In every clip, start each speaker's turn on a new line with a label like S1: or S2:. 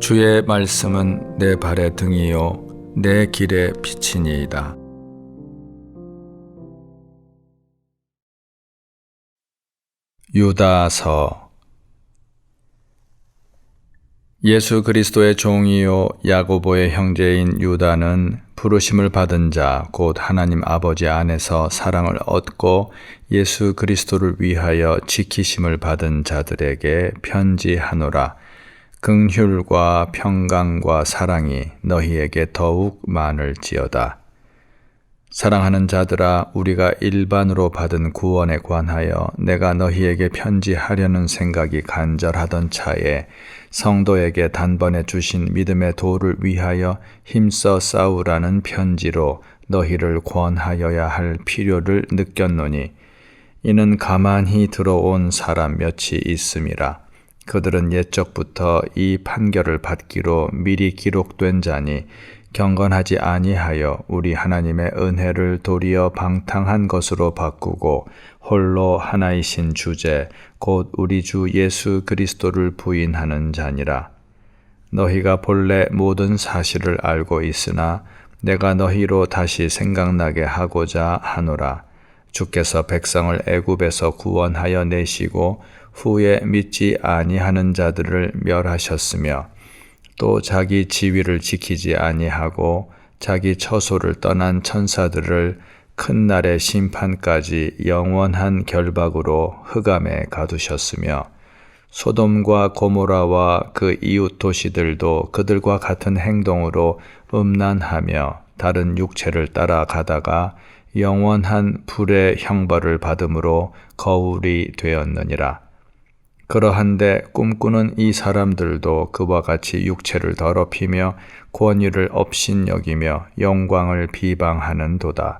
S1: 주의 말씀은 내 발의 등이요 내 길의 빛이니이다. 유다서. 예수 그리스도의 종이요 야고보의 형제인 유다는 부르심을 받은 자 곧 하나님 아버지 안에서 사랑을 얻고 예수 그리스도를 위하여 지키심을 받은 자들에게 편지하노라. 긍휼과 평강과 사랑이 너희에게 더욱 많을지어다. 사랑하는 자들아, 우리가 일반으로 받은 구원에 관하여 내가 너희에게 편지하려는 생각이 간절하던 차에 성도에게 단번에 주신 믿음의 도를 위하여 힘써 싸우라는 편지로 너희를 권하여야 할 필요를 느꼈노니, 이는 가만히 들어온 사람 몇이 있음이라. 그들은 옛적부터 이 판결을 받기로 미리 기록된 자니 경건하지 아니하여 우리 하나님의 은혜를 도리어 방탕한 것으로 바꾸고 홀로 하나이신 주제 곧 우리 주 예수 그리스도를 부인하는 자니라. 너희가 본래 모든 사실을 알고 있으나 내가 너희로 다시 생각나게 하고자 하노라. 주께서 백성을 애굽에서 구원하여 내시고 후에 믿지 아니하는 자들을 멸하셨으며 또 자기 지위를 지키지 아니하고 자기 처소를 떠난 천사들을 큰 날의 심판까지 영원한 결박으로 흑암에 가두셨으며 소돔과 고모라와 그 이웃 도시들도 그들과 같은 행동으로 음란하며 다른 육체를 따라가다가 영원한 불의 형벌을 받음으로 거울이 되었느니라. 그러한데 꿈꾸는 이 사람들도 그와 같이 육체를 더럽히며 권위를 업신여기며 영광을 비방하는도다.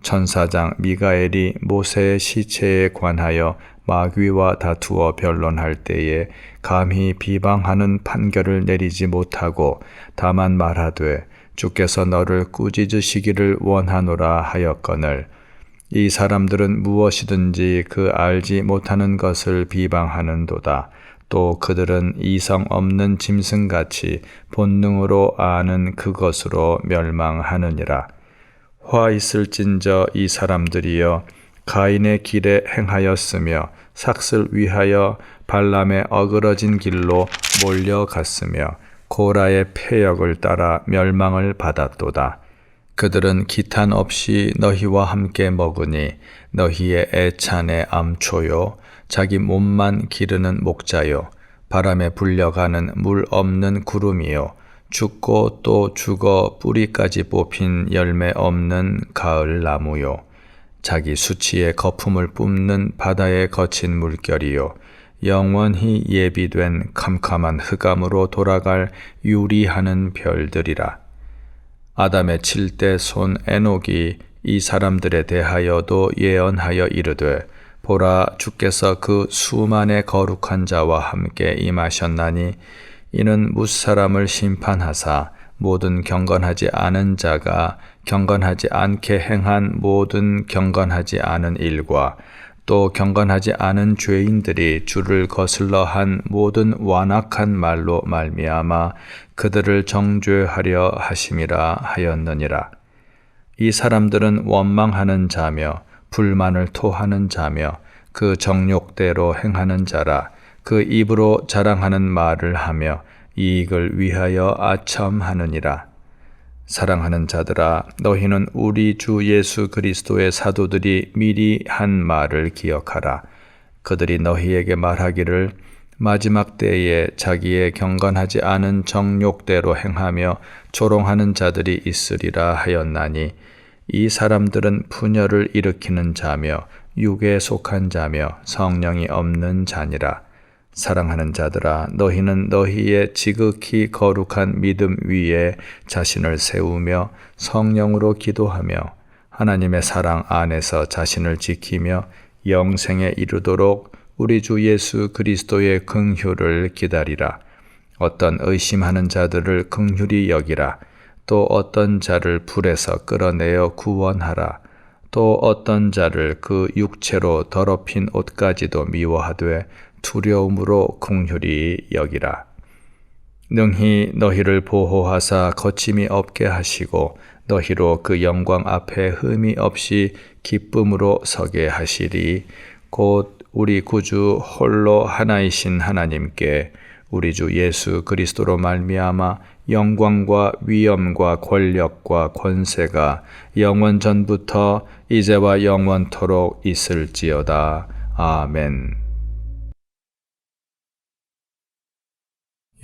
S1: 천사장 미가엘이 모세의 시체에 관하여 마귀와 다투어 변론할 때에 감히 비방하는 판결을 내리지 못하고 다만 말하되 주께서 너를 꾸짖으시기를 원하노라 하였거늘, 이 사람들은 무엇이든지 그 알지 못하는 것을 비방하는도다. 또 그들은 이성 없는 짐승같이 본능으로 아는 그것으로 멸망하느니라. 화 있을진저 이 사람들이여 가인의 길에 행하였으며 삭슬 위하여 발람의 어그러진 길로 몰려갔으며 고라의 패역을 따라 멸망을 받았도다. 그들은 기탄 없이 너희와 함께 먹으니 너희의 애찬의 암초요 자기 몸만 기르는 목자요 바람에 불려가는 물 없는 구름이요 죽고 또 죽어 뿌리까지 뽑힌 열매 없는 가을 나무요 자기 수치의 거품을 뿜는 바다의 거친 물결이요 영원히 예비된 캄캄한 흑암으로 돌아갈 유리하는 별들이라. 아담의 7대 손 에녹이 이 사람들에 대하여도 예언하여 이르되, 보라, 주께서 그 수만의 거룩한 자와 함께 임하셨나니 이는 뭇사람을 심판하사 모든 경건하지 않은 자가 경건하지 않게 행한 모든 경건하지 않은 일과 또 경건하지 않은 죄인들이 주를 거슬러 한 모든 완악한 말로 말미암아 그들을 정죄하려 하심이라 하였느니라. 이 사람들은 원망하는 자며 불만을 토하는 자며 그 정욕대로 행하는 자라. 그 입으로 자랑하는 말을 하며 이익을 위하여 아첨하느니라. 사랑하는 자들아, 너희는 우리 주 예수 그리스도의 사도들이 미리 한 말을 기억하라. 그들이 너희에게 말하기를 마지막 때에 자기의 경건하지 않은 정욕대로 행하며 조롱하는 자들이 있으리라 하였나니, 이 사람들은 분열을 일으키는 자며 육에 속한 자며 성령이 없는 자니라. 사랑하는 자들아, 너희는 너희의 지극히 거룩한 믿음 위에 자신을 세우며 성령으로 기도하며 하나님의 사랑 안에서 자신을 지키며 영생에 이르도록 우리 주 예수 그리스도의 긍휼을 기다리라. 어떤 의심하는 자들을 긍휼히 여기라. 또 어떤 자를 불에서 끌어내어 구원하라. 또 어떤 자를 그 육체로 더럽힌 옷까지도 미워하되 두려움으로 긍휼히 여기라. 능히 너희를 보호하사 거침이 없게 하시고 너희로 그 영광 앞에 흠이 없이 기쁨으로 서게 하시리. 곧 우리 구주 홀로 하나이신 하나님께 우리 주 예수 그리스도로 말미암아 영광과 위엄과 권력과 권세가 영원 전부터 이제와 영원토록 있을지어다. 아멘.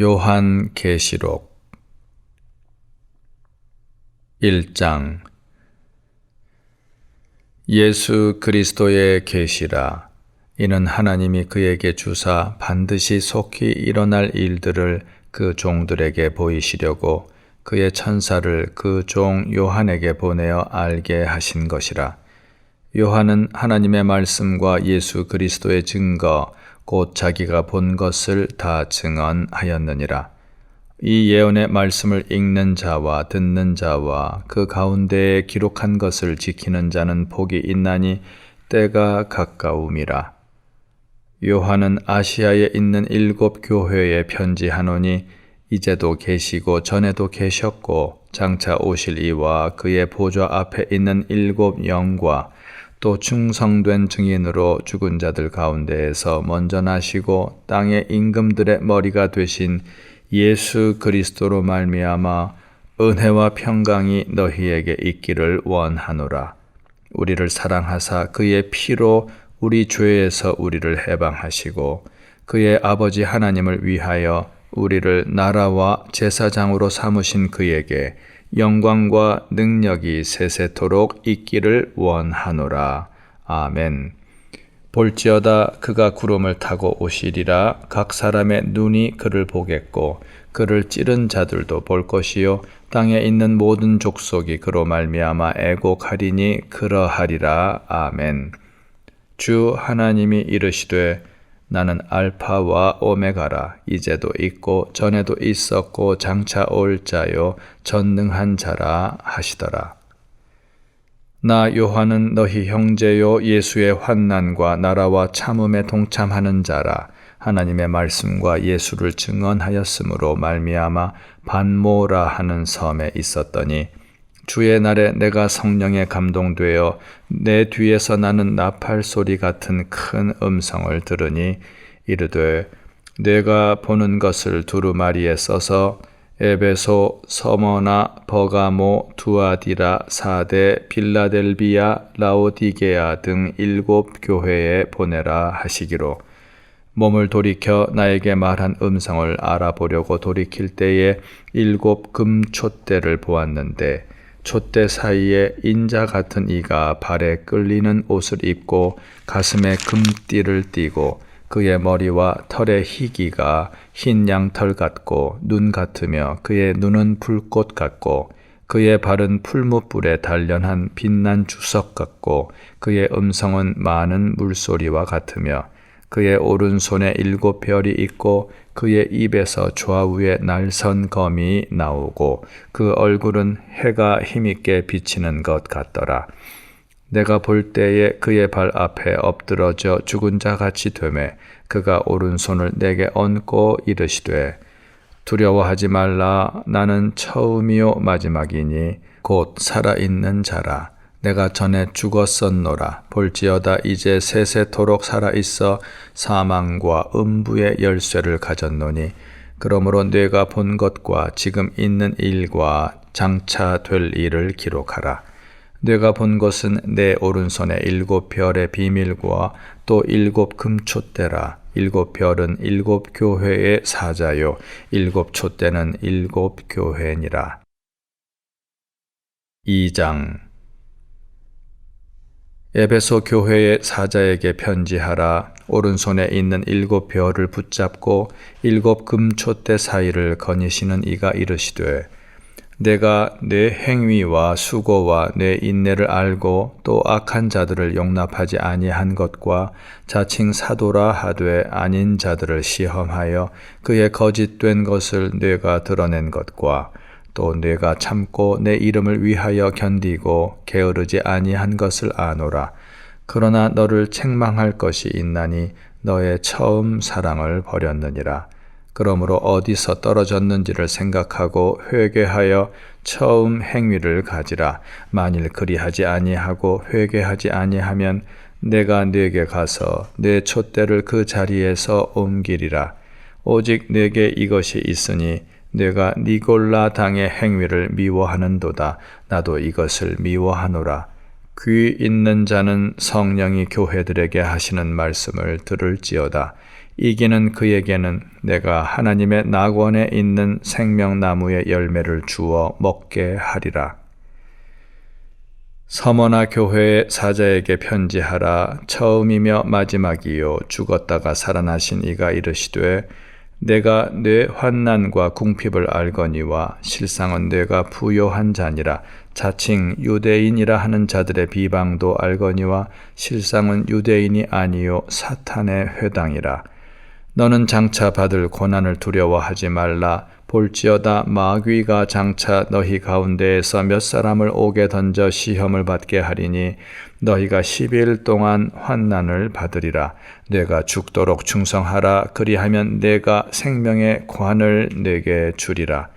S1: 요한계시록 1장. 예수 그리스도의 계시라. 이는 하나님이 그에게 주사 반드시 속히 일어날 일들을 그 종들에게 보이시려고 그의 천사를 그 종 요한에게 보내어 알게 하신 것이라. 요한은 하나님의 말씀과 예수 그리스도의 증거 곧 자기가 본 것을 다 증언하였느니라. 이 예언의 말씀을 읽는 자와 듣는 자와 그 가운데에 기록한 것을 지키는 자는 복이 있나니 때가 가까움이라. 요한은 아시아에 있는 7 교회에 편지하노니 이제도 계시고 전에도 계셨고 장차 오실 이와 그의 보좌 앞에 있는 7 영과 또 충성된 증인으로 죽은 자들 가운데에서 먼저 나시고 땅의 임금들의 머리가 되신 예수 그리스도로 말미암아 은혜와 평강이 너희에게 있기를 원하노라. 우리를 사랑하사 그의 피로 우리 죄에서 우리를 해방하시고 그의 아버지 하나님을 위하여 우리를 나라와 제사장으로 삼으신 그에게 영광과 능력이 세세토록 있기를 원하노라. 아멘. 볼지어다 그가 구름을 타고 오시리라. 각 사람의 눈이 그를 보겠고 그를 찌른 자들도 볼 것이요 땅에 있는 모든 족속이 그로 말미암아 애곡하리니 그러하리라. 아멘. 주 하나님이 이르시되 나는 알파와 오메가라. 이제도 있고 전에도 있었고 장차 올 자요 전능한 자라 하시더라. 나 요한은 너희 형제요 예수의 환난과 나라와 참음에 동참하는 자라. 하나님의 말씀과 예수를 증언하였으므로 말미암아 반모라 하는 섬에 있었더니 주의 날에 내가 성령에 감동되어 내 뒤에서 나는 나팔 소리 같은 큰 음성을 들으니 이르되 내가 보는 것을 두루마리에 써서 에베소, 서머나, 버가모, 두아디라, 사데, 빌라델비아, 라오디게아 등 7 교회에 보내라 하시기로 몸을 돌이켜 나에게 말한 음성을 알아보려고 돌이킬 때에 7 금촛대를 보았는데 촛대 사이에 인자 같은 이가 발에 끌리는 옷을 입고 가슴에 금띠를 띠고 그의 머리와 털의 희기가 흰 양털 같고 눈 같으며 그의 눈은 불꽃 같고 그의 발은 풀무불에 단련한 빛난 주석 같고 그의 음성은 많은 물소리와 같으며 그의 오른손에 7 별이 있고 그의 입에서 좌우에 날선 검이 나오고 그 얼굴은 해가 힘있게 비치는 것 같더라. 내가 볼 때에 그의 발 앞에 엎드러져 죽은 자 같이 되매 그가 오른손을 내게 얹고 이르시되 두려워하지 말라. 나는 처음이요 마지막이니 곧 살아있는 자라. 내가 전에 죽었었노라. 볼지어다 이제 세세토록 살아있어 사망과 음부의 열쇠를 가졌노니 그러므로 네가 본 것과 지금 있는 일과 장차 될 일을 기록하라. 네가 본 것은 내 오른손에 7 별의 비밀과 또 7 금촛대라. 7 별은 7 교회의 사자요 7 촛대는 7 교회니라. 2장. 에베소 교회의 사자에게 편지하라. 오른손에 있는 7 별을 붙잡고 7 금촛대 사이를 거니시는 이가 이르시되 내가 내 행위와 수고와 내 인내를 알고 또 악한 자들을 용납하지 아니한 것과 자칭 사도라 하되 아닌 자들을 시험하여 그의 거짓된 것을 네가 드러낸 것과 또 네가 참고 내 이름을 위하여 견디고 게으르지 아니한 것을 아노라. 그러나 너를 책망할 것이 있나니 너의 처음 사랑을 버렸느니라. 그러므로 어디서 떨어졌는지를 생각하고 회개하여 처음 행위를 가지라. 만일 그리하지 아니하고 회개하지 아니하면 내가 네게 가서 내 촛대를 그 자리에서 옮기리라. 오직 네게 이것이 있으니 내가 니골라 당의 행위를 미워하는도다. 나도 이것을 미워하노라. 귀 있는 자는 성령이 교회들에게 하시는 말씀을 들을지어다. 이기는 그에게는 내가 하나님의 낙원에 있는 생명나무의 열매를 주어 먹게 하리라. 서머나 교회의 사자에게 편지하라. 처음이며 마지막이요 죽었다가 살아나신 이가 이르시되 내가 내 환난과 궁핍을 알거니와 실상은 내가 부요한 자니라. 자칭 유대인이라 하는 자들의 비방도 알거니와 실상은 유대인이 아니요 사탄의 회당이라. 너는 장차 받을 고난을 두려워하지 말라. 볼지어다 마귀가 장차 너희 가운데에서 몇 사람을 옥에 던져 시험을 받게 하리니 너희가 12일 동안 환난을 받으리라. 내가 죽도록 충성하라. 그리하면 내가 생명의 관을 내게 주리라.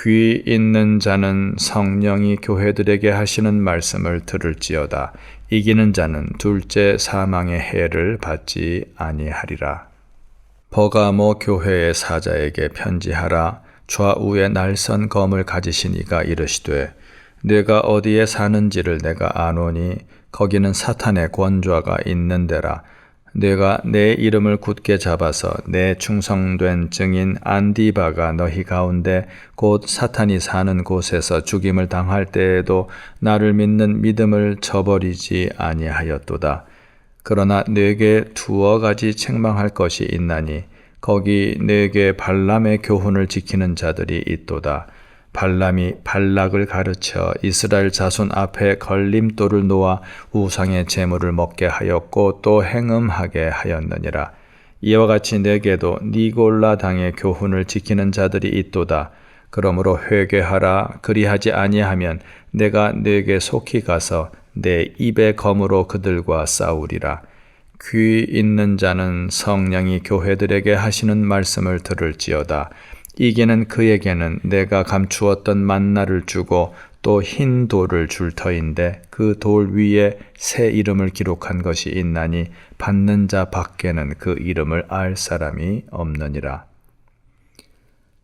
S1: 귀 있는 자는 성령이 교회들에게 하시는 말씀을 들을지어다. 이기는 자는 둘째 사망의 해를 받지 아니하리라. 버가모 교회의 사자에게 편지하라. 좌우에 날선 검을 가지신 이가 이르시되 내가 어디에 사는지를 내가 아노니 거기는 사탄의 권좌가 있는 데라. 내가 내 이름을 굳게 잡아서 내 충성된 증인 안디바가 너희 가운데 곧 사탄이 사는 곳에서 죽임을 당할 때에도 나를 믿는 믿음을 저버리지 아니하였도다. 그러나 네게 두어 가지 책망할 것이 있나니 거기 네게 발람의 교훈을 지키는 자들이 있도다. 발람이 발락을 가르쳐 이스라엘 자손 앞에 걸림돌을 놓아 우상의 제물을 먹게 하였고 또 행음하게 하였느니라. 이와 같이 네게도 니골라 당의 교훈을 지키는 자들이 있도다. 그러므로 회개하라. 그리하지 아니하면 내가 네게 속히 가서 내 입의 검으로 그들과 싸우리라. 귀 있는 자는 성령이 교회들에게 하시는 말씀을 들을지어다. 이기는 그에게는 내가 감추었던 만나를 주고 또 흰 돌을 줄 터인데 그 돌 위에 새 이름을 기록한 것이 있나니 받는 자 밖에는 그 이름을 알 사람이 없느니라.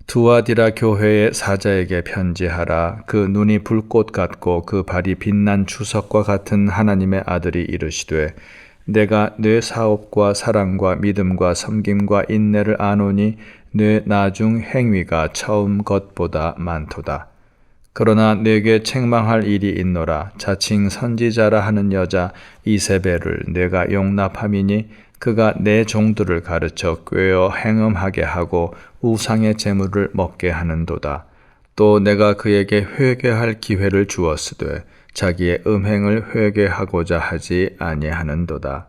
S1: 두아디라 교회의 사자에게 편지하라. 그 눈이 불꽃 같고 그 발이 빛난 주석과 같은 하나님의 아들이 이르시되 내가 내 사업과 사랑과 믿음과 섬김과 인내를 아노니 내 나중 행위가 처음 것보다 많도다. 그러나 내게 책망할 일이 있노라. 자칭 선지자라 하는 여자 이세벨을 내가 용납함이니 그가 내 종들을 가르쳐 꾀어 행음하게 하고 우상의 제물을 먹게 하는도다. 또 내가 그에게 회개할 기회를 주었으되 자기의 음행을 회개하고자 하지 아니하는도다.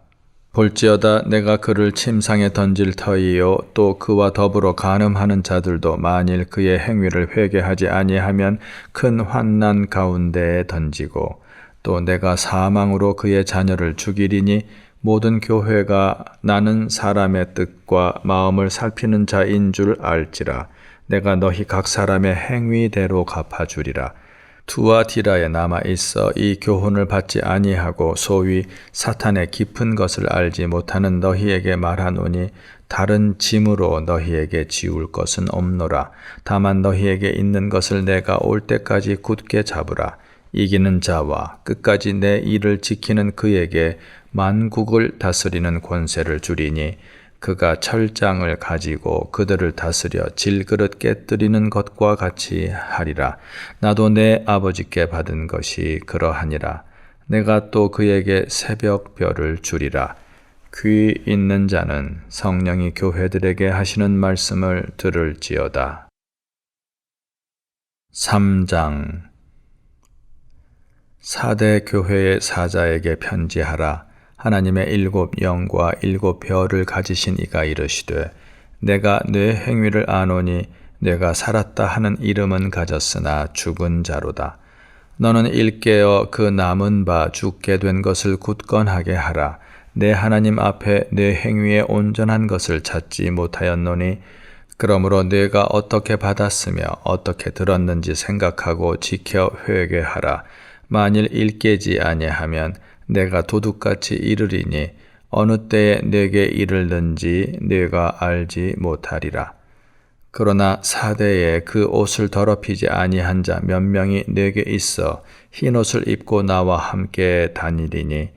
S1: 볼지어다 내가 그를 침상에 던질 터이요 또 그와 더불어 간음하는 자들도 만일 그의 행위를 회개하지 아니하면 큰 환난 가운데에 던지고 또 내가 사망으로 그의 자녀를 죽이리니 모든 교회가 나는 사람의 뜻과 마음을 살피는 자인 줄 알지라. 내가 너희 각 사람의 행위대로 갚아주리라. 투아디라에 남아 있어 이 교훈을 받지 아니하고 소위 사탄의 깊은 것을 알지 못하는 너희에게 말하노니 다른 짐으로 너희에게 지울 것은 없노라. 다만 너희에게 있는 것을 내가 올 때까지 굳게 잡으라. 이기는 자와 끝까지 내 일을 지키는 그에게 만국을 다스리는 권세를 주리니 그가 철장을 가지고 그들을 다스려 질그릇 깨뜨리는 것과 같이 하리라. 나도 내 아버지께 받은 것이 그러하니라. 내가 또 그에게 새벽별을 주리라. 귀 있는 자는 성령이 교회들에게 하시는 말씀을 들을지어다. 3장 사대 교회의 사자에게 편지하라. 하나님의 7 영과 7 별을 가지신 이가 이르시되 내가 내 행위를 아노니 내가 살았다 하는 이름은 가졌으나 죽은 자로다. 너는 일깨어 그 남은 바 죽게 된 것을 굳건하게 하라. 내 하나님 앞에 내 행위에 온전한 것을 찾지 못하였노니 그러므로 네가 어떻게 받았으며 어떻게 들었는지 생각하고 지켜 회개하라. 만일 일깨지 아니하면 내가 도둑같이 이르리니 어느 때에 네게 이르는지 네가 알지 못하리라. 그러나 사대에 그 옷을 더럽히지 아니한 자 몇 명이 네게 있어 흰옷을 입고 나와 함께 다니리니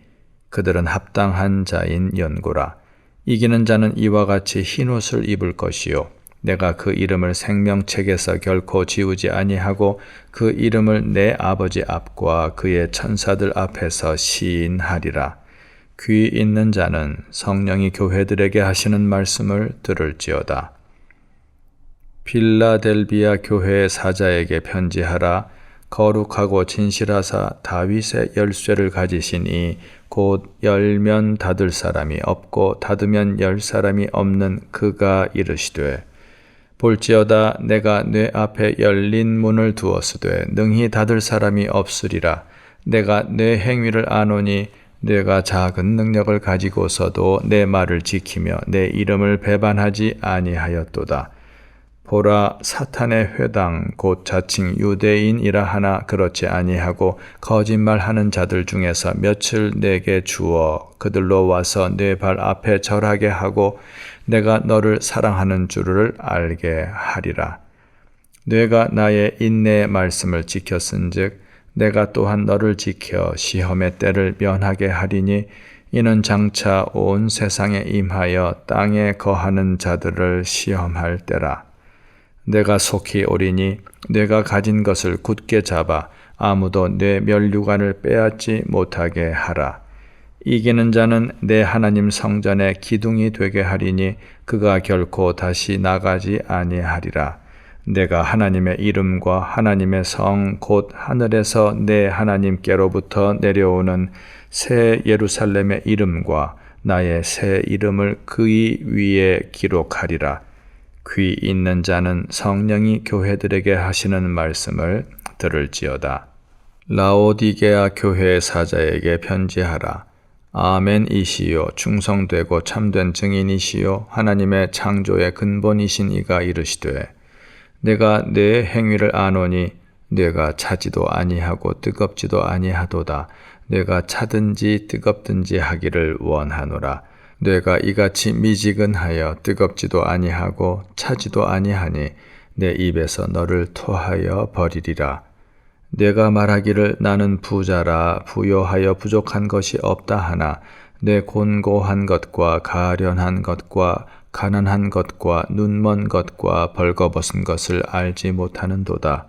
S1: 그들은 합당한 자인 연고라. 이기는 자는 이와 같이 흰옷을 입을 것이요 내가 그 이름을 생명책에서 결코 지우지 아니하고 그 이름을 내 아버지 앞과 그의 천사들 앞에서 시인하리라. 귀 있는 자는 성령이 교회들에게 하시는 말씀을 들을지어다. 필라델비아 교회의 사자에게 편지하라. 거룩하고 진실하사 다윗의 열쇠를 가지시니 곧 열면 닫을 사람이 없고 닫으면 열 사람이 없는 그가 이르시되 볼지어다 내가 네 앞에 열린 문을 두었으되 능히 닫을 사람이 없으리라. 내가 네 행위를 아노니 네가 작은 능력을 가지고서도 내 말을 지키며 내 이름을 배반하지 아니하였도다. 보라 사탄의 회당 곧 자칭 유대인이라 하나 그렇지 아니하고 거짓말하는 자들 중에서 며칠 내게 주어 그들로 와서 내 발 앞에 절하게 하고 내가 너를 사랑하는 줄을 알게 하리라. 네가 나의 인내의 말씀을 지켰은즉 내가 또한 너를 지켜 시험의 때를 면하게 하리니 이는 장차 온 세상에 임하여 땅에 거하는 자들을 시험할 때라. 내가 속히 오리니 내가 가진 것을 굳게 잡아 아무도 내 면류관을 빼앗지 못하게 하라. 이기는 자는 내 하나님 성전의 기둥이 되게 하리니 그가 결코 다시 나가지 아니하리라. 내가 하나님의 이름과 하나님의 성 곧 하늘에서 내 하나님께로부터 내려오는 새 예루살렘의 이름과 나의 새 이름을 그의 위에 기록하리라. 귀 있는 자는 성령이 교회들에게 하시는 말씀을 들을지어다. 라오디게아 교회의 사자에게 편지하라. 아멘이시요 충성되고 참된 증인이시요 하나님의 창조의 근본이신 이가 이르시되 내가 내 행위를 아노니 내가 차지도 아니하고 뜨겁지도 아니하도다. 내가 차든지 뜨겁든지 하기를 원하노라. 내가 이같이 미지근하여 뜨겁지도 아니하고 차지도 아니하니 내 입에서 너를 토하여 버리리라. 내가 말하기를 나는 부자라 부요하여 부족한 것이 없다 하나 내 곤고한 것과 가련한 것과 가난한 것과 눈먼 것과 벌거벗은 것을 알지 못하는도다.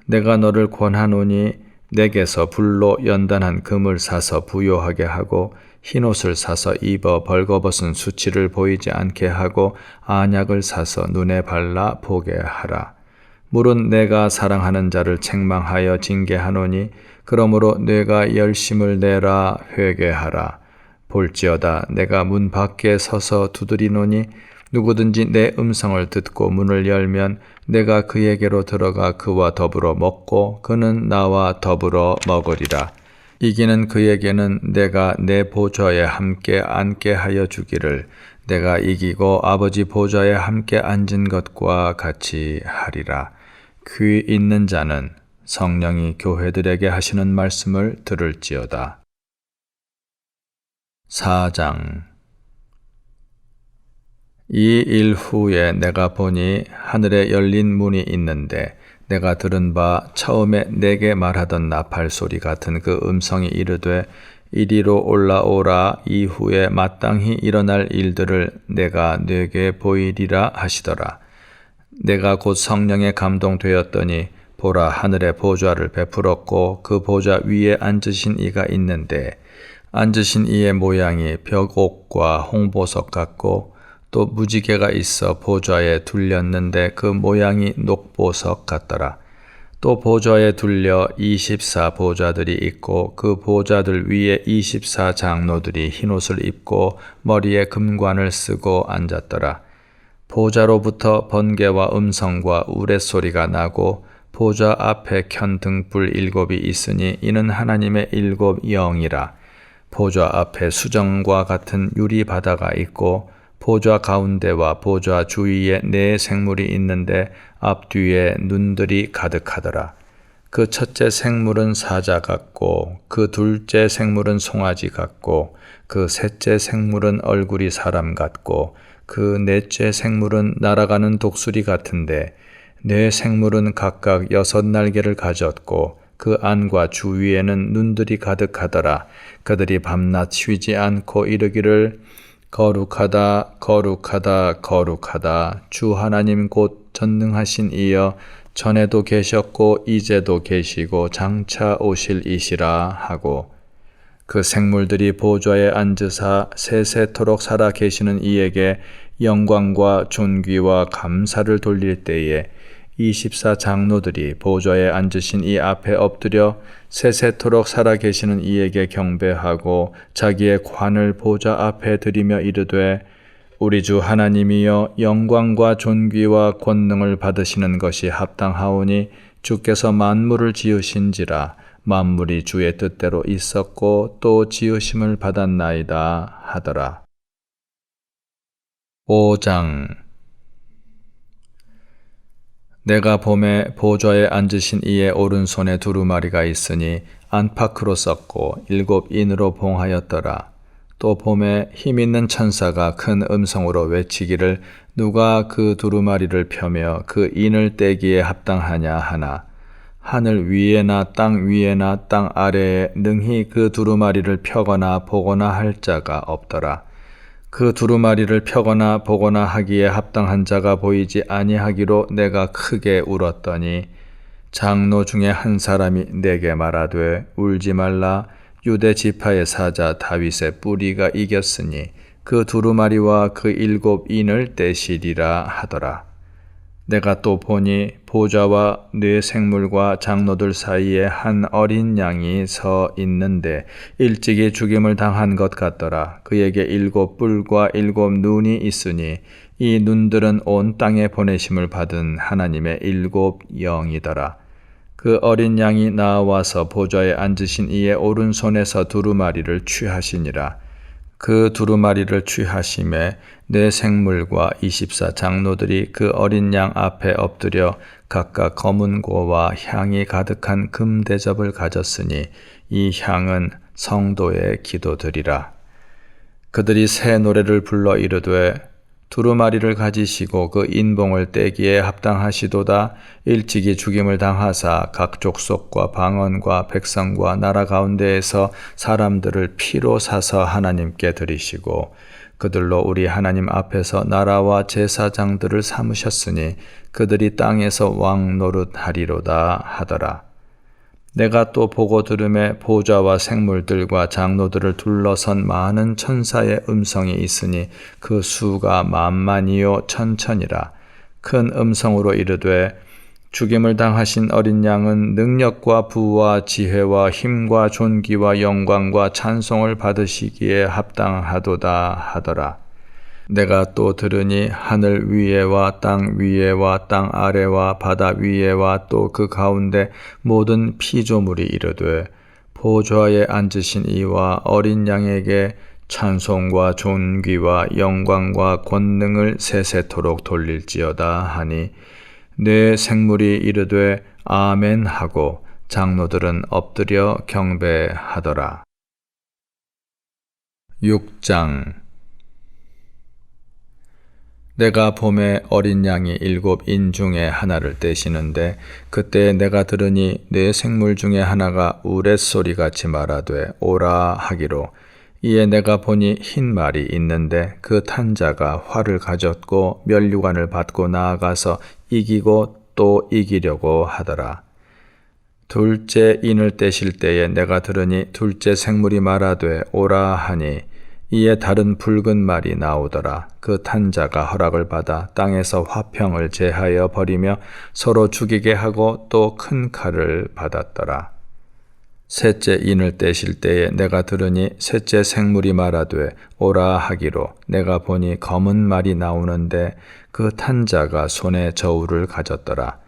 S1: 내가 너를 권하노니 내게서 불로 연단한 금을 사서 부요하게 하고 흰옷을 사서 입어 벌거벗은 수치를 보이지 않게 하고 안약을 사서 눈에 발라 보게 하라. 물은 내가 사랑하는 자를 책망하여 징계하노니 그러므로 내가 열심을 내라 회개하라. 볼지어다 내가 문 밖에 서서 두드리노니 누구든지 내 음성을 듣고 문을 열면 내가 그에게로 들어가 그와 더불어 먹고 그는 나와 더불어 먹으리라. 이기는 그에게는 내가 내 보좌에 함께 앉게 하여 주기를 내가 이기고 아버지 보좌에 함께 앉은 것과 같이 하리라. 귀 있는 자는 성령이 교회들에게 하시는 말씀을 들을지어다. 4장. 이 일 후에 내가 보니 하늘에 열린 문이 있는데 내가 들은 바 처음에 내게 말하던 나팔 소리 같은 그 음성이 이르되 이리로 올라오라. 이후에 마땅히 일어날 일들을 내가 네게 보이리라 하시더라. 내가 곧 성령에 감동되었더니 보라 하늘에 보좌를 베풀었고 그 보좌 위에 앉으신 이가 있는데 앉으신 이의 모양이 벽옥과 홍보석 같고 또 무지개가 있어 보좌에 둘렸는데 그 모양이 녹보석 같더라. 또 보좌에 둘려 24 보좌들이 있고 그 보좌들 위에 24 장로들이 흰옷을 입고 머리에 금관을 쓰고 앉았더라. 보좌로부터 번개와 음성과 우레소리가 나고 보좌 앞에 켠 등불 7이 있으니 이는 하나님의 7 영이라. 보좌 앞에 수정과 같은 유리 바다가 있고 보좌 가운데와 보좌 주위에 네 생물이 있는데 앞뒤에 눈들이 가득하더라. 그 첫째 생물은 사자 같고 그 둘째 생물은 송아지 같고 그 셋째 생물은 얼굴이 사람 같고 그 넷째 생물은 날아가는 독수리 같은데 네 생물은 각각 6날개를 가졌고 그 안과 주위에는 눈들이 가득하더라. 그들이 밤낮 쉬지 않고 이르기를 거룩하다 거룩하다 거룩하다 주 하나님 곧 전능하신 이여 전에도 계셨고 이제도 계시고 장차 오실 이시라 하고 그 생물들이 보좌에 앉으사 세세토록 살아 계시는 이에게 영광과 존귀와 감사를 돌릴 때에 24 장로들이 보좌에 앉으신 이 앞에 엎드려 세세토록 살아 계시는 이에게 경배하고 자기의 관을 보좌 앞에 드리며 이르되 우리 주 하나님이여 영광과 존귀와 권능을 받으시는 것이 합당하오니 주께서 만물을 지으신지라 만물이 주의 뜻대로 있었고 또 지으심을 받았나이다 하더라. 5장 내가 봄에 보좌에 앉으신 이의 오른손에 두루마리가 있으니 안팎으로 썼고 7인으로 봉하였더라. 또 봄에 힘있는 천사가 큰 음성으로 외치기를 누가 그 두루마리를 펴며 그 인을 떼기에 합당하냐 하나 하늘 위에나 땅 위에나 땅 아래에 능히 그 두루마리를 펴거나 보거나 할 자가 없더라. 그 두루마리를 펴거나 보거나 하기에 합당한 자가 보이지 아니하기로 내가 크게 울었더니 장로 중에 한 사람이 내게 말하되 울지 말라 유대 지파의 사자 다윗의 뿌리가 이겼으니 그 두루마리와 그 7인을 떼시리라 하더라. 내가 또 보니 보좌와 네 생물과 장로들 사이에 한 어린 양이 서 있는데 일찍이 죽임을 당한 것 같더라. 그에게 7뿔과 7눈이 있으니 이 눈들은 온 땅에 보내심을 받은 하나님의 7 영이더라. 그 어린 양이 나와서 보좌에 앉으신 이의 오른손에서 두루마리를 취하시니라. 그 두루마리를 취하심에 네 생물과 24 장로들이 그 어린 양 앞에 엎드려 각각 검은 고와 향이 가득한 금 대접을 가졌으니 이 향은 성도의 기도들이라. 그들이 새 노래를 불러 이르되 두루마리를 가지시고 그 인봉을 떼기에 합당하시도다. 일찍이 죽임을 당하사 각 족속과 방언과 백성과 나라 가운데에서 사람들을 피로 사서 하나님께 드리시고 그들로 우리 하나님 앞에서 나라와 제사장들을 삼으셨으니 그들이 땅에서 왕 노릇하리로다 하더라. 내가 또 보고 들음에 보좌와 생물들과 장로들을 둘러선 많은 천사의 음성이 있으니 그 수가 만만이요 천천이라. 큰 음성으로 이르되 죽임을 당하신 어린 양은 능력과 부와 지혜와 힘과 존귀와 영광과 찬송을 받으시기에 합당하도다 하더라. 내가 또 들으니 하늘 위에와 땅 위에와 땅 아래와 바다 위에와 또 그 가운데 모든 피조물이 이르되 보좌에 앉으신 이와 어린 양에게 찬송과 존귀와 영광과 권능을 세세토록 돌릴지어다 하니 네 생물이 이르되 아멘 하고 장로들은 엎드려 경배하더라. 6장 내가 봄에 어린 양이 7인 중에 하나를 떼시는데 그때 내가 들으니 네 생물 중에 하나가 우레소리같이 말하되 오라 하기로 이에 내가 보니 흰 말이 있는데 그 탄 자가 활을 가졌고 면류관을 받고 나아가서 이기고 또 이기려고 하더라. 둘째 인을 떼실 때에 내가 들으니 둘째 생물이 말하되 오라 하니 이에 다른 붉은 말이 나오더라. 그 탄 자가 허락을 받아 땅에서 화평을 제하여 버리며 서로 죽이게 하고 또 큰 칼을 받았더라. 셋째 인을 떼실 때에 내가 들으니 셋째 생물이 말하되 오라 하기로 내가 보니 검은 말이 나오는데 그 탄 자가 손에 저울을 가졌더라.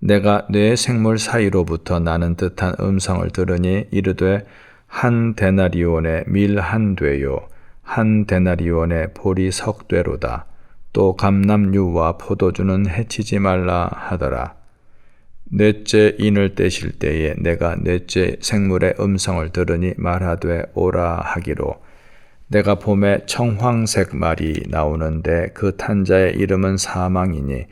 S1: 내가 네 생물 사이로부터 나는 듯한 음성을 들으니 이르되 한 데나리온에 밀 한 되요 한 데나리온의 볼이 석되로다. 또 감람류와 포도주는 해치지 말라 하더라. 넷째 인을 떼실 때에 내가 넷째 생물의 음성을 들으니 말하되 오라 하기로, 내가 봄에 청황색 말이 나오는데 그 탄자의 이름은 사망이니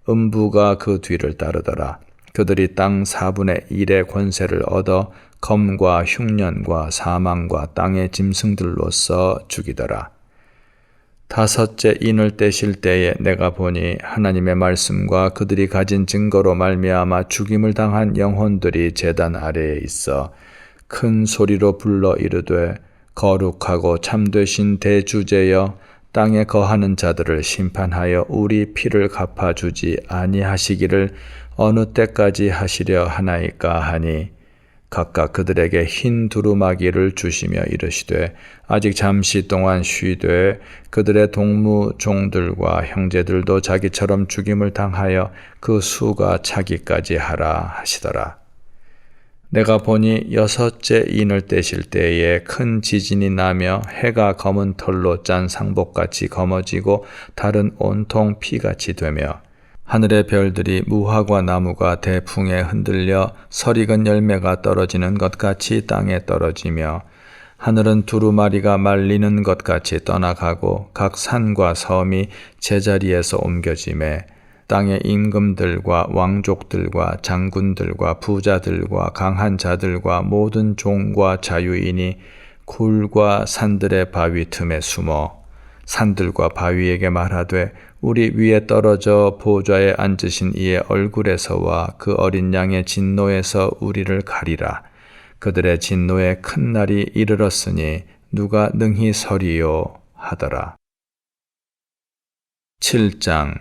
S1: 음부가 그 뒤를 따르더라. 그들이 땅 4분의 1의 권세를 얻어 검과 흉년과 사망과 땅의 짐승들로서 죽이더라. 다섯째 인을 떼실 때에 내가 보니 하나님의 말씀과 그들이 가진 증거로 말미암아 죽임을 당한 영혼들이 제단 아래에 있어 큰 소리로 불러 이르되, 거룩하고 참되신 대주제여, 땅에 거하는 자들을 심판하여 우리 피를 갚아주지 아니하시기를 어느 때까지 하시려 하나이까 하니, 각각 그들에게 흰 두루마기를 주시며 이르시되, 아직 잠시 동안 쉬되 그들의 동무 종들과 형제들도 자기처럼 죽임을 당하여 그 수가 차기까지 하라 하시더라. 내가 보니 여섯째 인을 떼실 때에 큰 지진이 나며 해가 검은 털로 짠 상복같이 검어지고 달은 온통 피같이 되며 하늘의 별들이 무화과 나무가 대풍에 흔들려 설익은 열매가 떨어지는 것 같이 땅에 떨어지며 하늘은 두루마리가 말리는 것 같이 떠나가고 각 산과 섬이 제자리에서 옮겨지매 땅의 임금들과 왕족들과 장군들과 부자들과 강한 자들과 모든 종과 자유인이 굴과 산들의 바위 틈에 숨어 산들과 바위에게 말하되, 우리 위에 떨어져 보좌에 앉으신 이의 얼굴에서와 그 어린 양의 진노에서 우리를 가리라. 그들의 진노의 큰 날이 이르렀으니 누가 능히 서리요 하더라. 7장.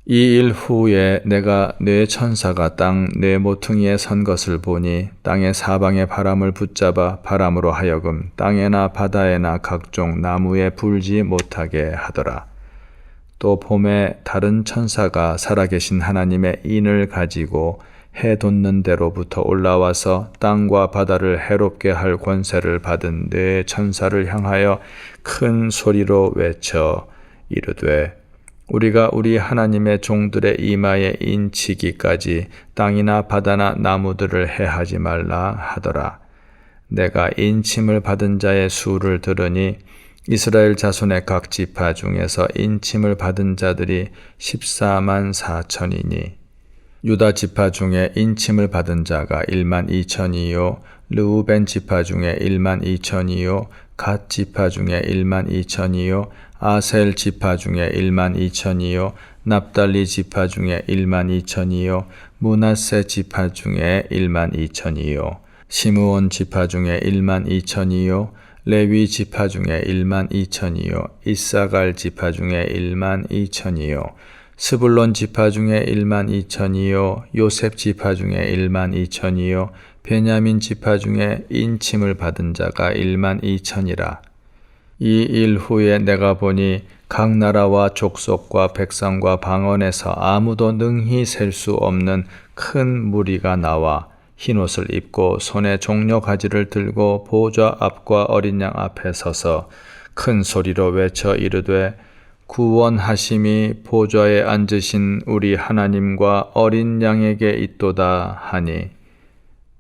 S1: 이 일 후에 내가 네 천사가 땅 네 모퉁이에 선 것을 보니 땅의 사방의 바람을 붙잡아 바람으로 하여금 땅에나 바다에나 각종 나무에 불지 못하게 하더라. 또 봄에 다른 천사가 살아계신 하나님의 인을 가지고 해 돋는 데로부터 올라와서 땅과 바다를 해롭게 할 권세를 받은 네 천사를 향하여 큰 소리로 외쳐 이르되, 우리가 우리 하나님의 종들의 이마에 인치기까지 땅이나 바다나 나무들을 해하지 말라 하더라. 내가 인침을 받은 자의 수를 들으니 이스라엘 자손의 각 지파 중에서 인침을 받은 자들이 14만 4천이니 유다 지파 중에 인침을 받은 자가 1만 2천이요 르우벤 지파 중에 1만 2천이요 갓 지파 중에 1만 2천이요 아셀 지파 중에 1만 2천이요 납달리 지파 중에 1만 2천이요 므낫세 지파 중에 1만 2천이요 시므온 지파 중에 1만 2천이요 레위 지파 중에 1만 2천이요 이사갈 지파 중에 1만 2천이요 스불론 지파 중에 1만 2천이요 요셉 지파 중에 1만 2천이요 베냐민 지파 중에 인침을 받은 자가 1만 2천이라. 이 일 후에 내가 보니 각 나라와 족속과 백성과 방언에서 아무도 능히 셀 수 없는 큰 무리가 나와 흰옷을 입고 손에 종려 가지를 들고 보좌 앞과 어린 양 앞에 서서 큰 소리로 외쳐 이르되, 구원하심이 보좌에 앉으신 우리 하나님과 어린 양에게 있도다 하니,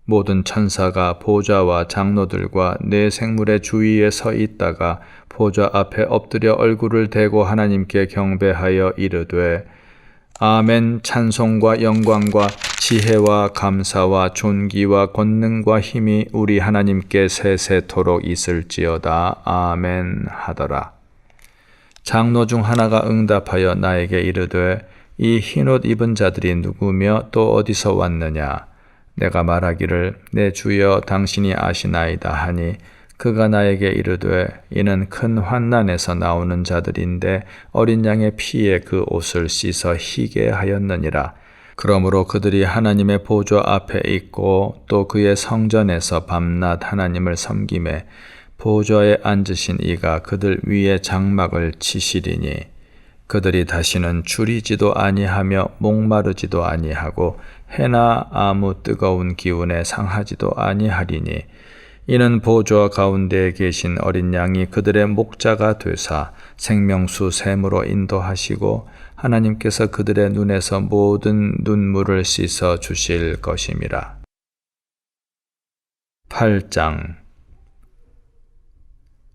S1: 모든 천사가 보좌와 장로들과 네 생물의 주위에 서 있다가 보좌 앞에 엎드려 얼굴을 대고 하나님께 경배하여 이르되, 아멘. 찬송과 영광과 지혜와 감사와 존귀와 권능과 힘이 우리 하나님께 세세토록 있을지어다. 아멘 하더라. 장로 중 하나가 응답하여 나에게 이르되, 이 흰옷 입은 자들이 누구며 또 어디서 왔느냐? 내가 말하기를, 내 주여 당신이 아시나이다 하니, 그가 나에게 이르되, 이는 큰 환난에서 나오는 자들인데 어린 양의 피에 그 옷을 씻어 희게 하였느니라. 그러므로 그들이 하나님의 보좌 앞에 있고 또 그의 성전에서 밤낮 하나님을 섬기매 보좌에 앉으신 이가 그들 위에 장막을 치시리니, 그들이 다시는 줄이지도 아니하며 목마르지도 아니하고 해나 아무 뜨거운 기운에 상하지도 아니하리니, 이는 보좌 가운데에 계신 어린 양이 그들의 목자가 되사 생명수 샘으로 인도하시고 하나님께서 그들의 눈에서 모든 눈물을 씻어 주실 것임이라. 8장.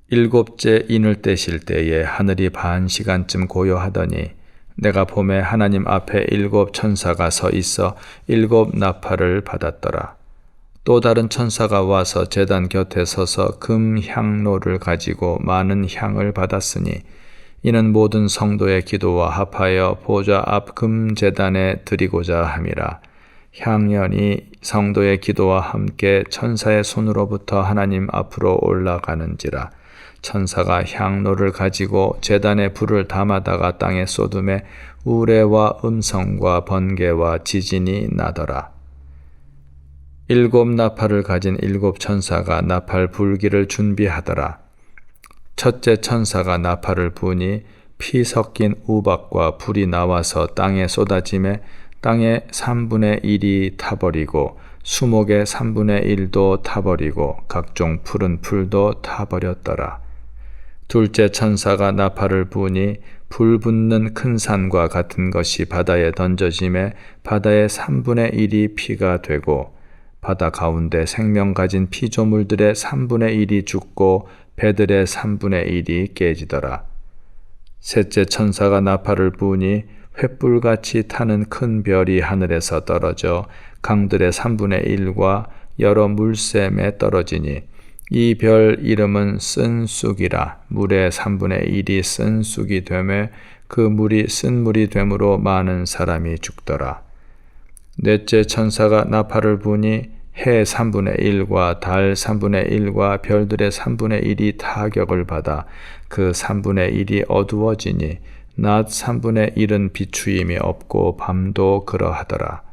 S1: 일곱째 인을 떼실 때에 하늘이 반 시간쯤 고요하더니 내가 봄에 하나님 앞에 일곱 천사가 서 있어 일곱 나팔을 받았더라. 또 다른 천사가 와서 제단 곁에 서서 금 향로를 가지고 많은 향을 받았으니 이는 모든 성도의 기도와 합하여 보좌 앞 금 제단에 드리고자 함이라. 향연이 성도의 기도와 함께 천사의 손으로부터 하나님 앞으로 올라가는지라. 천사가 향로를 가지고 제단에 불을 담아다가 땅에 쏟음에 우레와 음성과 번개와 지진이 나더라. 일곱 나팔을 가진 일곱 천사가 나팔 불기를 준비하더라. 첫째 천사가 나팔을 부니 피 섞인 우박과 불이 나와서 땅에 쏟아짐에 땅의 3분의 1이 타버리고 수목의 3분의 1도 타버리고 각종 푸른 풀도 타버렸더라. 둘째 천사가 나팔을 부니 불 붙는 큰 산과 같은 것이 바다에 던져짐에 바다의 3분의 1이 피가 되고 바다 가운데 생명 가진 피조물들의 3분의 1이 죽고 배들의 3분의 1이 깨지더라. 셋째 천사가 나팔을 부니 횃불같이 타는 큰 별이 하늘에서 떨어져 강들의 3분의 1과 여러 물샘에 떨어지니 이 별 이름은 쓴 쑥이라. 물의 3분의 1이 쓴 쑥이 되매 그 물이 쓴 물이 되므로 많은 사람이 죽더라. 넷째 천사가 나팔을 부니 해 3분의 1과 달 3분의 1과 별들의 3분의 1이 타격을 받아 그 3분의 1이 어두워지니 낮 3분의 1은 비추임이 없고 밤도 그러하더라.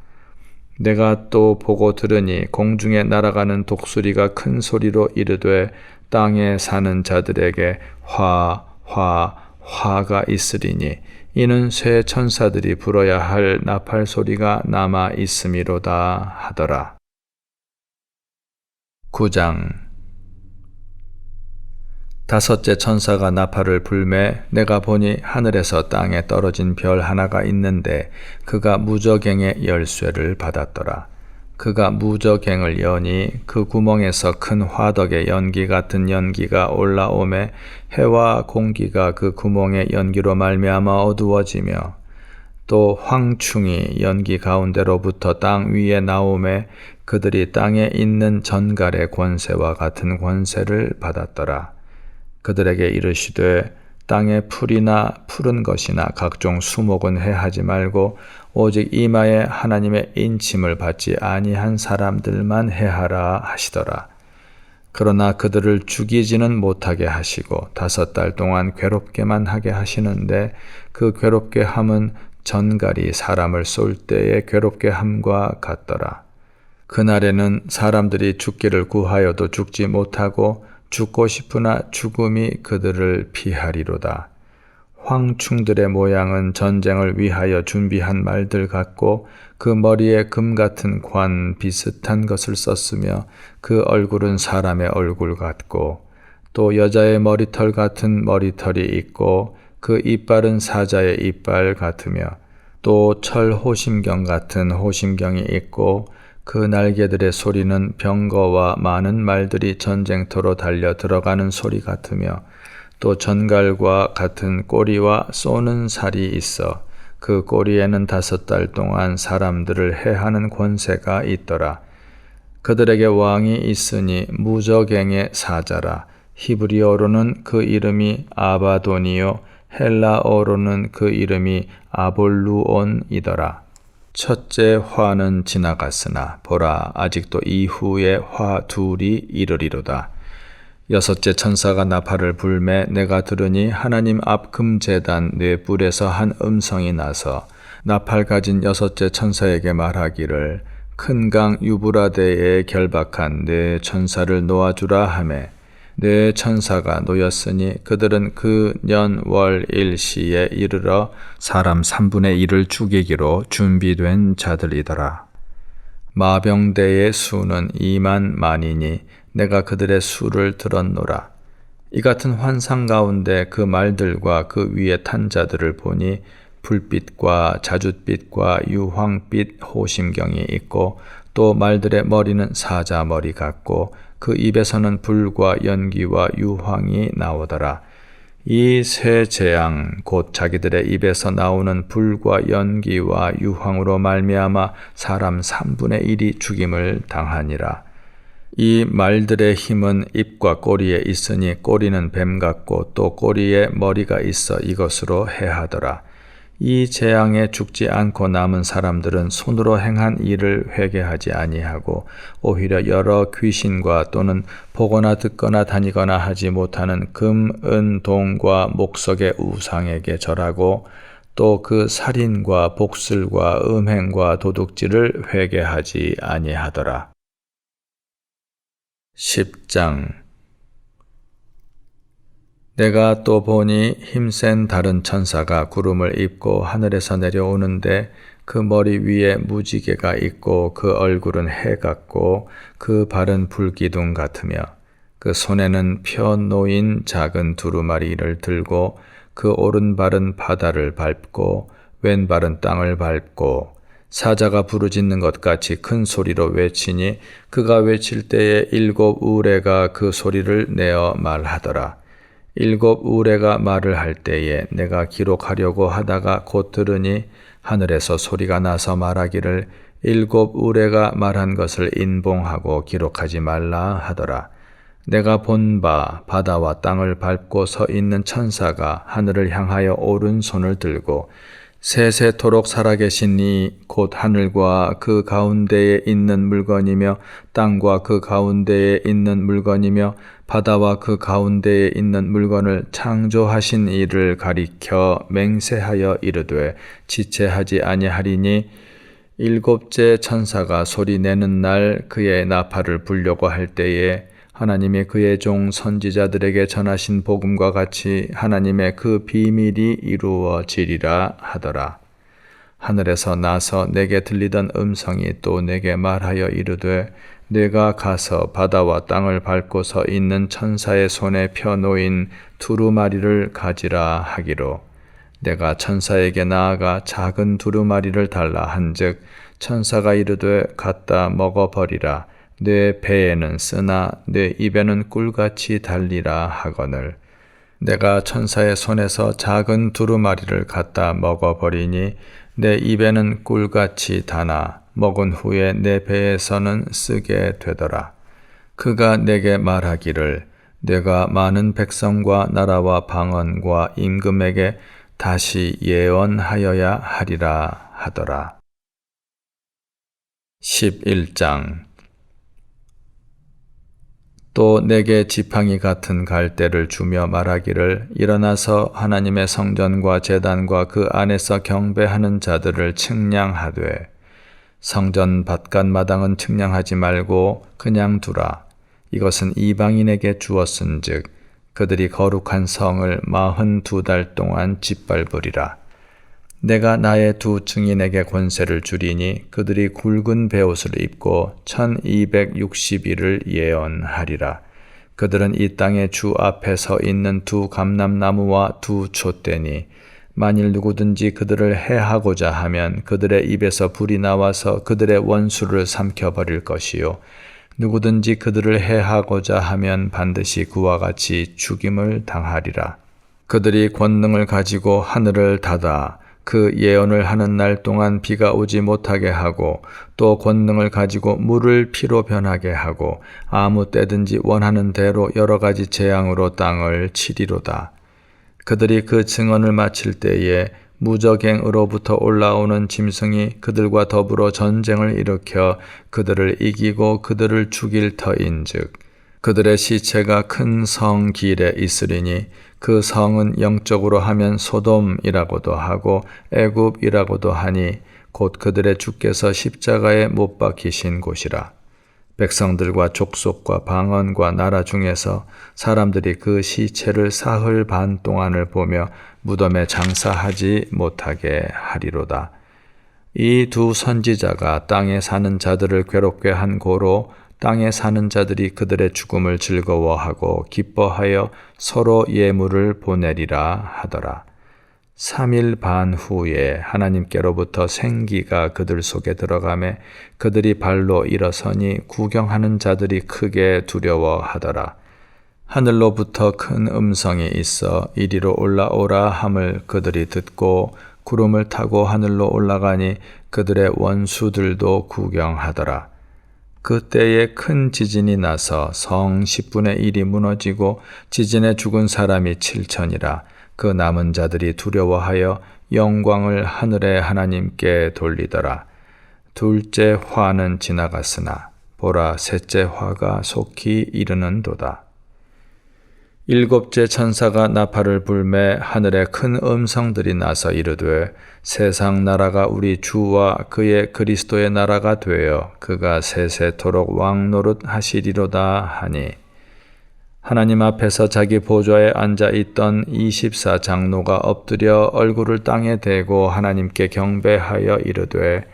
S1: 내가 또 보고 들으니 공중에 날아가는 독수리가 큰 소리로 이르되 땅에 사는 자들에게 화가 있으리니 이는 새 천사들이 불어야 할 나팔 소리가 남아 있음이로다 하더라. 9장. 다섯째 천사가 나팔을 불매 내가 보니 하늘에서 땅에 떨어진 별 하나가 있는데 그가 무저갱의 열쇠를 받았더라. 그가 무저갱을 여니 그 구멍에서 큰 화덕의 연기 같은 연기가 올라오매 해와 공기가 그 구멍의 연기로 말미암아 어두워지며 또 황충이 연기 가운데로부터 땅 위에 나오매 그들이 땅에 있는 전갈의 권세와 같은 권세를 받았더라. 그들에게 이르시되 땅에 풀이나 푸른 것이나 각종 수목은 해하지 말고 오직 이마에 하나님의 인침을 받지 아니한 사람들만 해하라 하시더라. 그러나 그들을 죽이지는 못하게 하시고 5달 동안 괴롭게만 하게 하시는데 그 괴롭게 함은 전갈이 사람을 쏠 때의 괴롭게 함과 같더라. 그날에는 사람들이 죽기를 구하여도 죽지 못하고 죽고 싶으나 죽음이 그들을 피하리로다. 황충들의 모양은 전쟁을 위하여 준비한 말들 같고 그 머리에 금 같은 관 비슷한 것을 썼으며 그 얼굴은 사람의 얼굴 같고 또 여자의 머리털 같은 머리털이 있고 그 이빨은 사자의 이빨 같으며 또 철 호심경 같은 호심경이 있고 그 날개들의 소리는 병거와 많은 말들이 전쟁터로 달려 들어가는 소리 같으며 또 전갈과 같은 꼬리와 쏘는 살이 있어 그 꼬리에는 5달 동안 사람들을 해하는 권세가 있더라. 그들에게 왕이 있으니 무저갱의 사자라. 히브리어로는 그 이름이 아바돈이요 헬라어로는 그 이름이 아볼루온이더라. 첫째 화는 지나갔으나 보라 아직도 이후에 화 둘이 이르리로다. 여섯째 천사가 나팔을 불매 내가 들으니 하나님 앞 금제단 뇌뿔에서 한 음성이 나서 나팔 가진 여섯째 천사에게 말하기를 큰 강 유브라데에 결박한 네 천사를 놓아주라 하매 네 천사가 놓였으니 그들은 그 년 월 일시에 이르러 사람 3분의 1을 죽이기로 준비된 자들이더라. 마병대의 수는 20,000,000이니 내가 그들의 수를 들었노라. 이 같은 환상 가운데 그 말들과 그 위에 탄 자들을 보니 불빛과 자줏빛과 유황빛 호심경이 있고 또 말들의 머리는 사자머리 같고 그 입에서는 불과 연기와 유황이 나오더라. 이 세 재앙 곧 자기들의 입에서 나오는 불과 연기와 유황으로 말미암아 사람 3분의 1이 죽임을 당하니라. 이 말들의 힘은 입과 꼬리에 있으니 꼬리는 뱀 같고 또 꼬리에 머리가 있어 이것으로 해하더라. 이 재앙에 죽지 않고 남은 사람들은 손으로 행한 일을 회개하지 아니하고 오히려 여러 귀신과 또는 보거나 듣거나 다니거나 하지 못하는 금, 은, 동과 목석의 우상에게 절하고 또 그 살인과 복술과 음행과 도둑질을 회개하지 아니하더라. 10장. 내가 또 보니 힘센 다른 천사가 구름을 입고 하늘에서 내려오는데 그 머리 위에 무지개가 있고 그 얼굴은 해 같고 그 발은 불기둥 같으며 그 손에는 펴 놓인 작은 두루마리를 들고 그 오른발은 바다를 밟고 왼발은 땅을 밟고 사자가 부르짖는 것 같이 큰 소리로 외치니 그가 외칠 때에 7 우레가 그 소리를 내어 말하더라. 7 우레가 말을 할 때에 내가 기록하려고 하다가 곧 들으니 하늘에서 소리가 나서 말하기를 7 우레가 말한 것을 인봉하고 기록하지 말라 하더라. 내가 본 바 바다와 땅을 밟고 서 있는 천사가 하늘을 향하여 오른손을 들고 세세토록 살아계신 이 곧 하늘과 그 가운데에 있는 물건이며 땅과 그 가운데에 있는 물건이며 바다와 그 가운데에 있는 물건을 창조하신 이를 가리켜 맹세하여 이르되 지체하지 아니하리니 7째 천사가 소리 내는 날 그의 나팔을 불려고 할 때에 하나님이 그의 종 선지자들에게 전하신 복음과 같이 하나님의 그 비밀이 이루어지리라 하더라. 하늘에서 나서 내게 들리던 음성이 또 내게 말하여 이르되 내가 가서 바다와 땅을 밟고 서 있는 천사의 손에 펴 놓인 두루마리를 가지라 하기로 내가 천사에게 나아가 작은 두루마리를 달라 한즉 천사가 이르되 갖다 먹어버리라. 내 배에는 쓰나 내 입에는 꿀같이 달리라 하거늘 내가 천사의 손에서 작은 두루마리를 갖다 먹어버리니 내 입에는 꿀같이 다나 먹은 후에 내 배에서는 쓰게 되더라. 그가 내게 말하기를 내가 많은 백성과 나라와 방언과 임금에게 다시 예언하여야 하리라 하더라. 11장. 또 내게 지팡이 같은 갈대를 주며 말하기를 일어나서 하나님의 성전과 제단과 그 안에서 경배하는 자들을 측량하되 성전 바깥마당은 측량하지 말고 그냥 두라. 이것은 이방인에게 주었은즉 그들이 거룩한 성을 42달 동안 짓밟으리라. 내가 나의 2 증인에게 권세를 주리니 그들이 굵은 베옷을 입고 1260일을 예언하리라. 그들은 이 땅의 주 앞에 서 있는 2 감람나무와 2 촛대니 만일 누구든지 그들을 해하고자 하면 그들의 입에서 불이 나와서 그들의 원수를 삼켜버릴 것이요 누구든지 그들을 해하고자 하면 반드시 그와 같이 죽임을 당하리라. 그들이 권능을 가지고 하늘을 닫아 그 예언을 하는 날 동안 비가 오지 못하게 하고 또 권능을 가지고 물을 피로 변하게 하고 아무 때든지 원하는 대로 여러 가지 재앙으로 땅을 치리로다. 그들이 그 증언을 마칠 때에 무적행으로부터 올라오는 짐승이 그들과 더불어 전쟁을 일으켜 그들을 이기고 그들을 죽일 터인즉 그들의 시체가 큰 성 길에 있으리니 그 성은 영적으로 하면 소돔이라고도 하고 애굽이라고도 하니 곧 그들의 주께서 십자가에 못 박히신 곳이라. 백성들과 족속과 방언과 나라 중에서 사람들이 그 시체를 사흘 반 동안을 보며 무덤에 장사하지 못하게 하리로다. 이 두 선지자가 땅에 사는 자들을 괴롭게 한 고로 땅에 사는 자들이 그들의 죽음을 즐거워하고 기뻐하여 서로 예물을 보내리라 하더라. 3일 반 후에 하나님께로부터 생기가 그들 속에 들어가매 그들이 발로 일어서니 구경하는 자들이 크게 두려워하더라. 하늘로부터 큰 음성이 있어 이리로 올라오라 함을 그들이 듣고 구름을 타고 하늘로 올라가니 그들의 원수들도 구경하더라. 그때에 큰 지진이 나서 성 10분의 1이 무너지고 지진에 죽은 사람이 7천이라. 그 남은 자들이 두려워하여 영광을 하늘의 하나님께 돌리더라. 둘째 화는 지나갔으나 보라 셋째 화가 속히 이르는도다. 일곱째 천사가 나팔을 불매 하늘에 큰 음성들이 나서 이르되 세상 나라가 우리 주와 그의 그리스도의 나라가 되어 그가 세세토록 왕노릇 하시리로다 하니 하나님 앞에서 자기 보좌에 앉아 있던 24장로가 엎드려 얼굴을 땅에 대고 하나님께 경배하여 이르되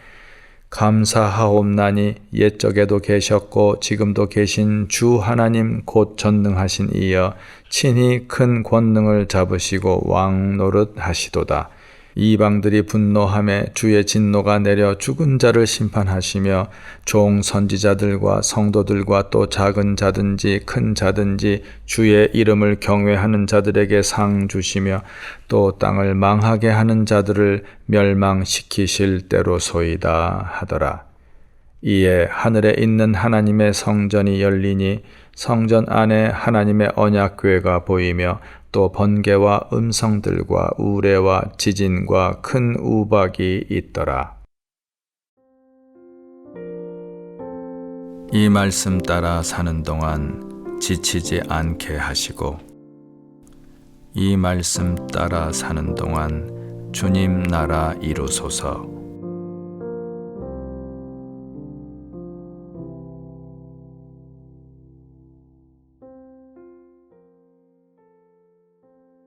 S1: 감사하옵나니 옛적에도 계셨고 지금도 계신 주 하나님 곧 전능하신 이여 친히 큰 권능을 잡으시고 왕노릇 하시도다. 이방들이 분노하매 주의 진노가 내려 죽은 자를 심판하시며 종 선지자들과 성도들과 또 작은 자든지 큰 자든지 주의 이름을 경외하는 자들에게 상 주시며 또 땅을 망하게 하는 자들을 멸망시키실 때로소이다 하더라. 이에 하늘에 있는 하나님의 성전이 열리니 성전 안에 하나님의 언약궤가 보이며 또 번개와 음성들과 우레와 지진과 큰 우박이 있더라. 이 말씀 따라 사는 동안 지치지 않게 하시고 이 말씀 따라 사는 동안 주님 나라 이루소서.